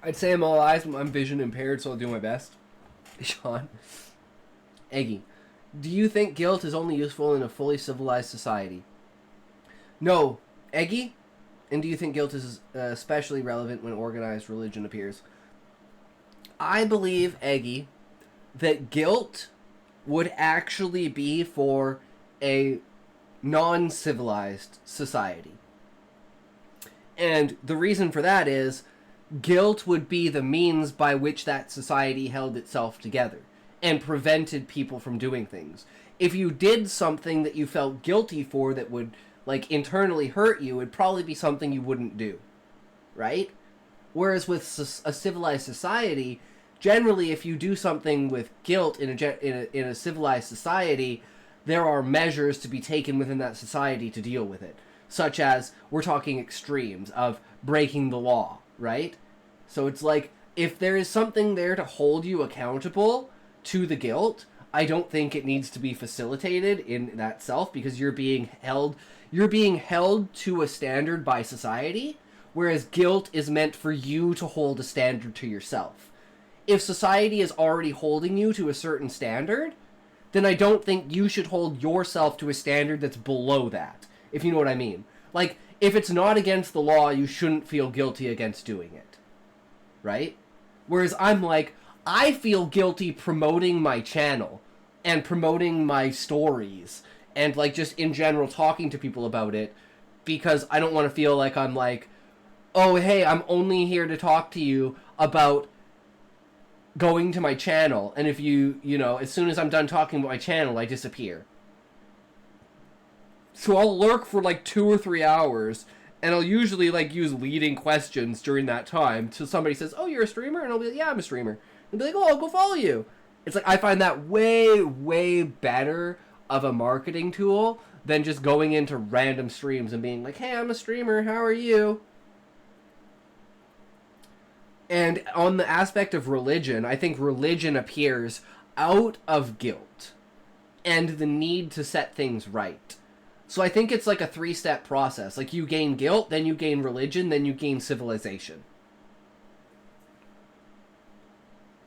I'd say I'm all eyes, but I'm vision impaired, so I'll do my best. Sean. Eggy. Do you think guilt is only useful in a fully civilized society? No. Eggy? And do you think guilt is especially relevant when organized religion appears? I believe, Eggy, that guilt would actually be for a non-civilized society. And the reason for that is guilt would be the means by which that society held itself together and prevented people from doing things. If you did something that you felt guilty for that would, like, internally hurt you, it'd probably be something you wouldn't do, right? Whereas with a civilized society, generally, if you do something with guilt in a civilized society, there are measures to be taken within that society to deal with it. Such as, we're talking extremes of breaking the law, right? So it's like, if there is something there to hold you accountable to the guilt, I don't think it needs to be facilitated in that self, because you're being held to a standard by society, whereas guilt is meant for you to hold a standard to yourself. If society is already holding you to a certain standard, then I don't think you should hold yourself to a standard that's below that, if you know what I mean. Like, if it's not against the law, you shouldn't feel guilty against doing it, right? Whereas I'm like, I feel guilty promoting my channel and promoting my stories and, like, just in general talking to people about it, because I don't want to feel like I'm like, oh, hey, I'm only here to talk to you about going to my channel, and if you know, as soon as I'm done talking about my channel, I disappear. So I'll lurk for like 2 or 3 hours, and I'll usually like use leading questions during that time till somebody says, oh, you're a streamer? And I'll be like, yeah, I'm a streamer. And be like, oh, I'll go follow you. It's like, I find that way, way better of a marketing tool than just going into random streams and being like, hey, I'm a streamer, how are you? And on the aspect of religion, I think religion appears out of guilt and the need to set things right. So I think it's like a 3-step process. Like, you gain guilt, then you gain religion, then you gain civilization.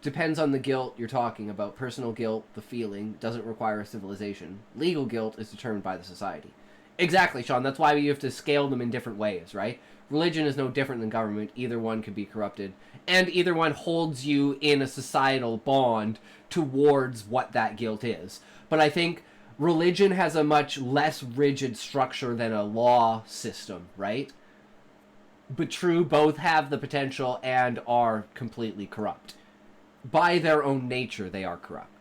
Depends on the guilt you're talking about. Personal guilt, the feeling, doesn't require a civilization. Legal guilt is determined by the society. Exactly, Sean. That's why you have to scale them in different ways, right? Religion is no different than government. Either one can be corrupted. And either one holds you in a societal bond towards what that guilt is. But I think religion has a much less rigid structure than a law system, right? But true, both have the potential and are completely corrupt. By their own nature, they are corrupt.